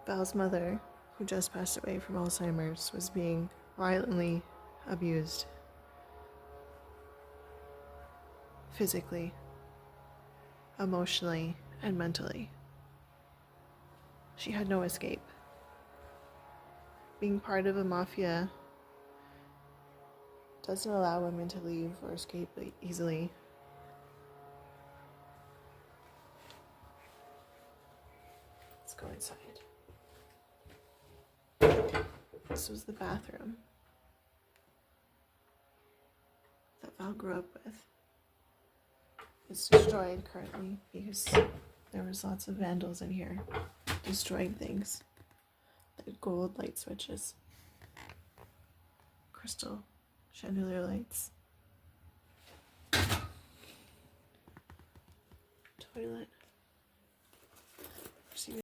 Val's mother, who just passed away from Alzheimer's, was being violently abused. Physically, emotionally, and mentally. She had no escape. Being part of a mafia doesn't allow women to leave or escape easily. Let's go inside. This was the bathroom that Val grew up with. It's destroyed currently because there was lots of vandals in here destroying things. Like gold light switches, crystal chandelier lights, toilet.